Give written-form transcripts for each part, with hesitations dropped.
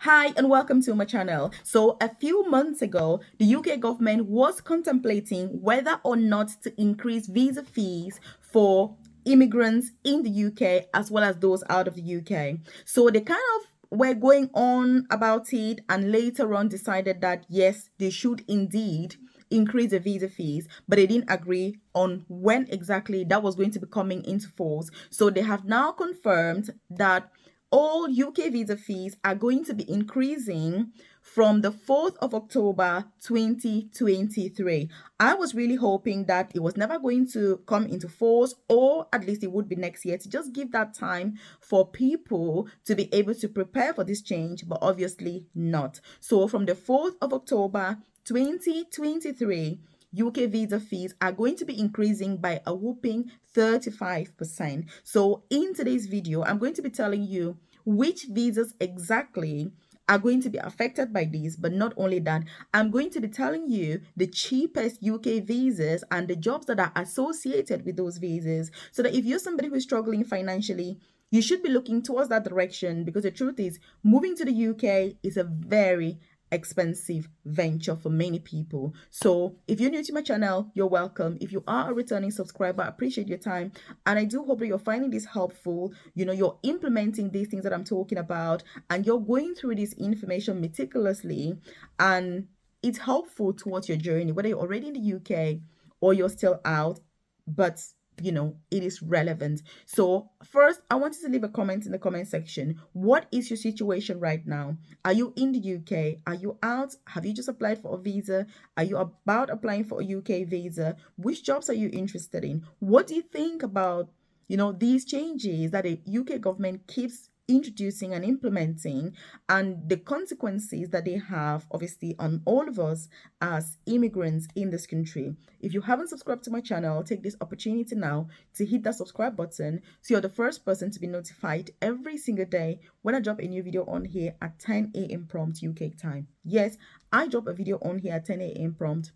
Hi and welcome to my channel. So a few months ago, the UK government was contemplating whether or not to increase visa fees for immigrants in the UK as well as those out of the UK. So they kind of were going on about it and later on decided that yes, they should indeed increase the visa fees, but they didn't agree on when exactly that was going to be coming into force. So they have now confirmed that all UK visa fees are going to be increasing from the 4th of October 2023. I was really hoping that it was never going to come into force, or at least it would be next year, to just give that time for people to be able to prepare for this change, but obviously not. So from the 4th of October 2023, UK visa fees are going to be increasing by a whopping 35%. So in today's video, I'm going to be telling you which visas exactly are going to be affected by this. But not only that, I'm going to be telling you the cheapest UK visas and the jobs that are associated with those visas, so that if you're somebody who's struggling financially, you should be looking towards that direction, because the truth is moving to the UK is a very expensive venture for many people. So if you're new to my channel, you're welcome. If you are a returning subscriber, I appreciate your time, and I do hope that you're finding this helpful. You're implementing these things that I'm talking about, and you're going through this information meticulously, and it's helpful towards your journey, whether you're already in the UK or you're still out, but it is relevant. So first, I want you to leave a comment in the comment section. What is your situation right now? Are you in the UK? Are you out? Have you just applied for a visa? Are you about applying for a UK visa? Which jobs are you interested in? What do you think about these changes that the UK government keeps introducing and implementing, and the consequences that they have obviously on all of us as immigrants in this country? If you haven't subscribed to my channel, take this opportunity now to hit that subscribe button so you're the first person to be notified every single day when I drop a new video on here at 10 a.m. prompt UK time. Yes, I drop a video on here at 10 a.m. prompt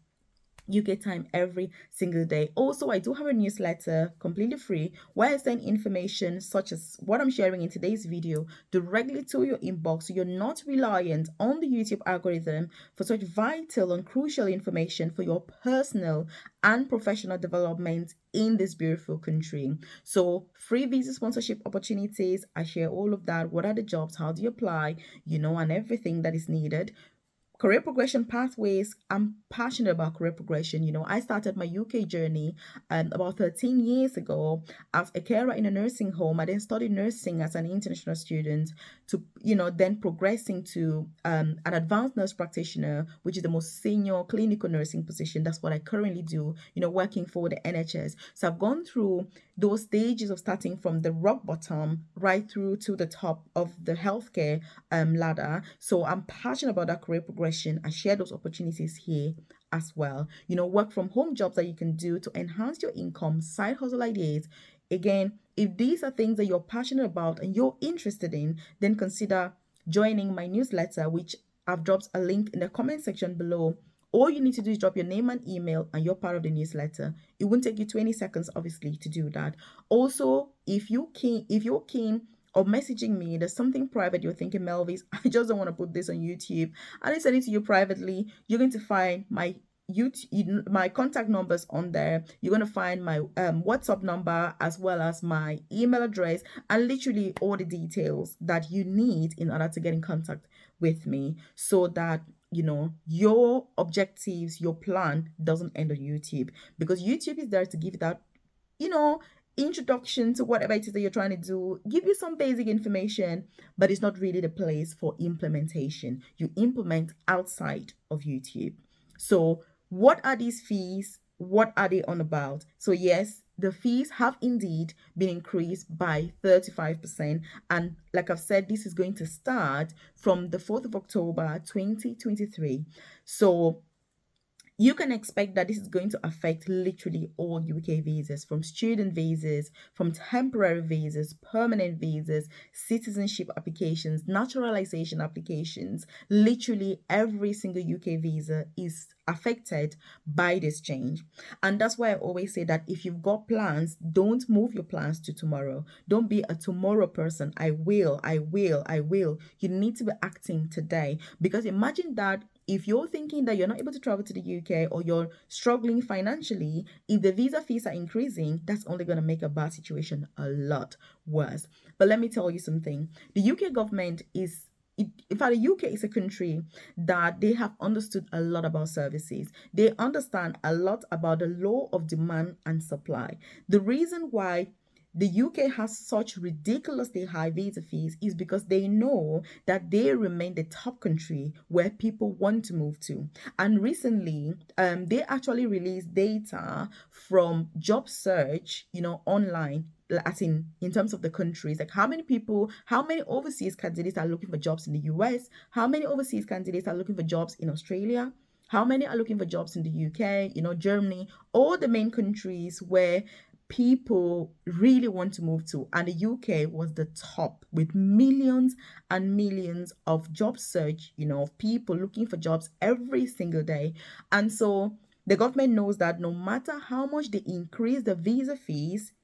UK time every single day. Also, I do have a newsletter completely free where I send information such as what I'm sharing in today's video directly to your inbox, so you're not reliant on the YouTube algorithm for such vital and crucial information for your personal and professional development in this beautiful country. So free visa sponsorship opportunities, I share all of that. What are the jobs? How do you apply? And everything that is needed. Career progression pathways. I'm passionate about career progression. I started my UK journey about 13 years ago as a carer in a nursing home. I then studied nursing as an international student, to then progressing to an advanced nurse practitioner, which is the most senior clinical nursing position. That's what I currently do, working for the NHS. So I've gone through those stages of starting from the rock bottom right through to the top of the healthcare ladder. So I'm passionate about that career progression. I share those opportunities here as well. Work from home jobs that you can do to enhance your income, side hustle ideas. Again, if these are things that you're passionate about and you're interested in, then consider joining my newsletter, which I've dropped a link in the comment section below. All you need to do is drop your name and email, and you're part of the newsletter. It won't take you 20 seconds, obviously, to do that. Also, if you're keen or messaging me, there's something private you're thinking, Melvis, I just don't want to put this on YouTube, and I send it to you privately, you're going to find my contact numbers on there. You're going to find my WhatsApp number as well as my email address, and literally all the details that you need in order to get in contact with me, so that your objectives, your plan doesn't end on YouTube, because YouTube is there to give that introduction to whatever it is that you're trying to do, give you some basic information, but it's not really the place for implementation. You implement outside of YouTube. So what are these fees? What are they on about? So yes, the fees have indeed been increased by 35%. And like I've said, this is going to start from the 4th of October 2023. So You can expect that this is going to affect literally all UK visas, from student visas, from temporary visas, permanent visas, citizenship applications, naturalization applications. Literally every single UK visa is affected by this change. And that's why I always say that if you've got plans, don't move your plans to tomorrow. Don't be a tomorrow person. I will. You need to be acting today. Because imagine that if you're thinking that you're not able to travel to the UK, or you're struggling financially, if the visa fees are increasing, that's only going to make a bad situation a lot worse. But let me tell you something. The UK government is, in fact, the UK is a country that they have understood a lot about services. They understand a lot about the law of demand and supply. The reason why the UK has such ridiculously high visa fees is because they know that they remain the top country where people want to move to. And recently, they actually released data from job search, online, as in terms of the countries, like how many overseas candidates are looking for jobs in the US, how many overseas candidates are looking for jobs in Australia, how many are looking for jobs in the UK, Germany, all the main countries where people really want to move to. And the UK was the top, with millions and millions of job search, of people looking for jobs every single day. And so the government knows that no matter how much they increase the visa fees,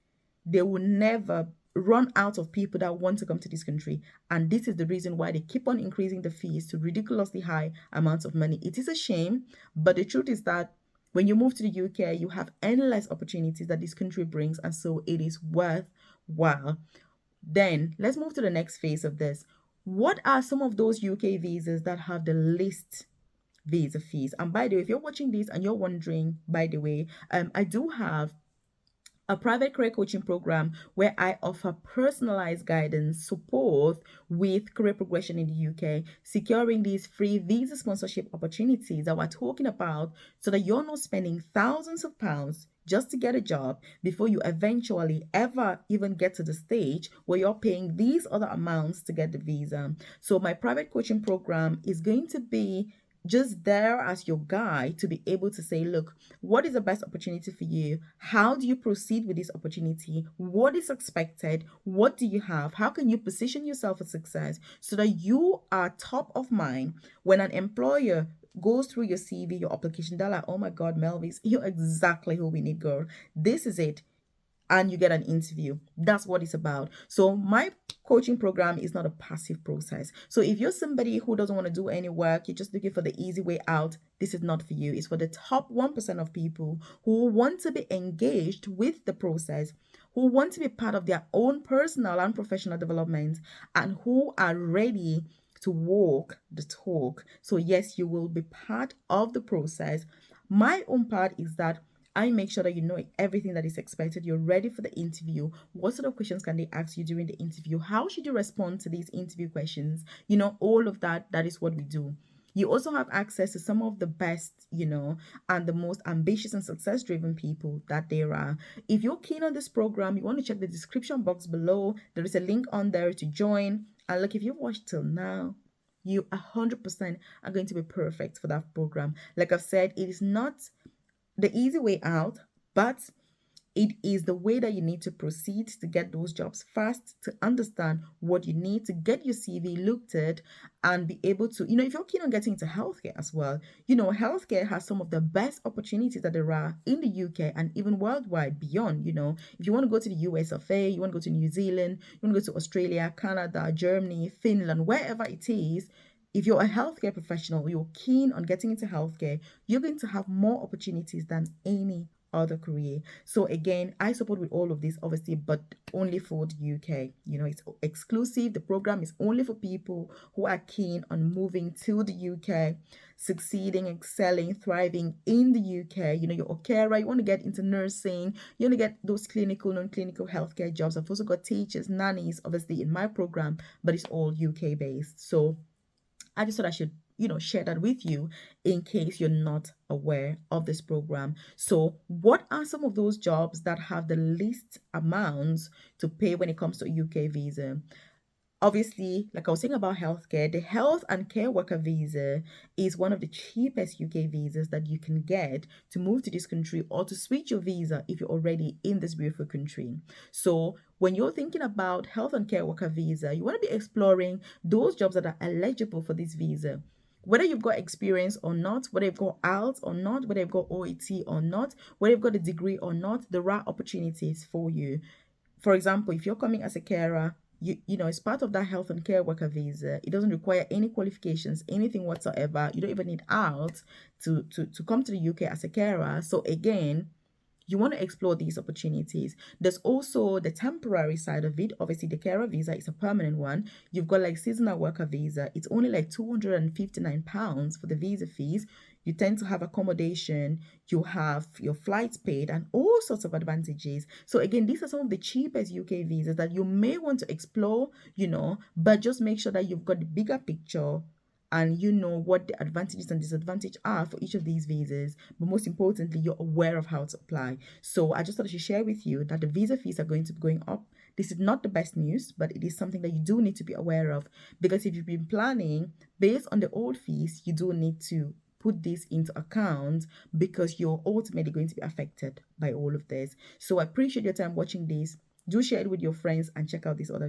they will never run out of people that want to come to this country. And this is the reason why they keep on increasing the fees to ridiculously high amounts of money. It is a shame, but the truth is that when you move to the UK, you have endless opportunities that this country brings, and so it is worthwhile. Then let's move to the next phase of this. What are some of those UK visas that have the least visa fees? And by the way, if you're watching this and you're wondering, by the way, I do have a private career coaching program where I offer personalized guidance, support with career progression in the UK, securing these free visa sponsorship opportunities that we're talking about, so that you're not spending thousands of pounds just to get a job before you eventually ever even get to the stage where you're paying these other amounts to get the visa. So my private coaching program is going to be just there as your guide to be able to say, look, what is the best opportunity for you? How do you proceed with this opportunity? What is expected? What do you have? How can you position yourself for success so that you are top of mind when an employer goes through your CV, your application? They're like, oh my God, Melvis, you're exactly who we need, girl. This is it. And you get an interview. That's what it's about. So my coaching program is not a passive process. So if you're somebody who doesn't want to do any work, you're just looking for the easy way out, this is not for you. It's for the top 1% of people who want to be engaged with the process, who want to be part of their own personal and professional development, and who are ready to walk the talk. So yes, you will be part of the process. My own part is that I make sure that you know everything that is expected. You're ready for the interview. What sort of questions can they ask you during the interview? How should you respond to these interview questions? All of that, that is what we do. You also have access to some of the best, and the most ambitious and success driven people that there are. If you're keen on this program, you want to check the description box below. There is a link on there to join. And look, if you've watched till now, you 100% are going to be perfect for that program. Like I've said, it is not the easy way out, but it is the way that you need to proceed to get those jobs fast, to understand what you need to get your CV looked at, and be able to, if you're keen on getting into healthcare as well, healthcare has some of the best opportunities that there are in the UK and even worldwide beyond. If you want to go to the US of A, you want to go to New Zealand, you want to go to Australia, Canada, Germany, Finland, wherever it is. If you're a healthcare professional, you're keen on getting into healthcare, you're going to have more opportunities than any other career. So again, I support with all of this, obviously, but only for the UK. It's exclusive. The program is only for people who are keen on moving to the UK, succeeding, excelling, thriving in the UK. You're a carer, you want to get into nursing, you want to get those clinical, non-clinical healthcare jobs. I've also got teachers, nannies, obviously, in my program, but it's all UK based. So I just thought I should, share that with you in case you're not aware of this program. So, what are some of those jobs that have the least amounts to pay when it comes to a UK visa? Obviously, like I was saying about healthcare, the health and care worker visa is one of the cheapest UK visas that you can get to move to this country or to switch your visa if you're already in this beautiful country. So, when you're thinking about health and care worker visa, you want to be exploring those jobs that are eligible for this visa. Whether you've got experience or not, whether you've got IELTS or not, whether you've got OET or not, whether you've got a degree or not, there are opportunities for you. For example, if you're coming as a carer, you know, it's part of that health and care worker visa. It doesn't require any qualifications, anything whatsoever. You don't even need out to come to the UK as a carer. So again, you want to explore these opportunities. There's also the temporary side of it. Obviously, the carer visa is a permanent one. You've got like seasonal worker visa. It's only like £259 for the visa fees. You tend to have accommodation, you have your flights paid, and all sorts of advantages. So again, these are some of the cheapest UK visas that you may want to explore, you know, but just make sure that you've got the bigger picture and you know what the advantages and disadvantages are for each of these visas. But most importantly, you're aware of how to apply. So I just thought I should share with you that the visa fees are going to be going up. This is not the best news, but it is something that you do need to be aware of, because if you've been planning based on the old fees, you do need to put this into account, because you're ultimately going to be affected by all of this. So I appreciate your time watching this. Do share it with your friends and check out these other videos.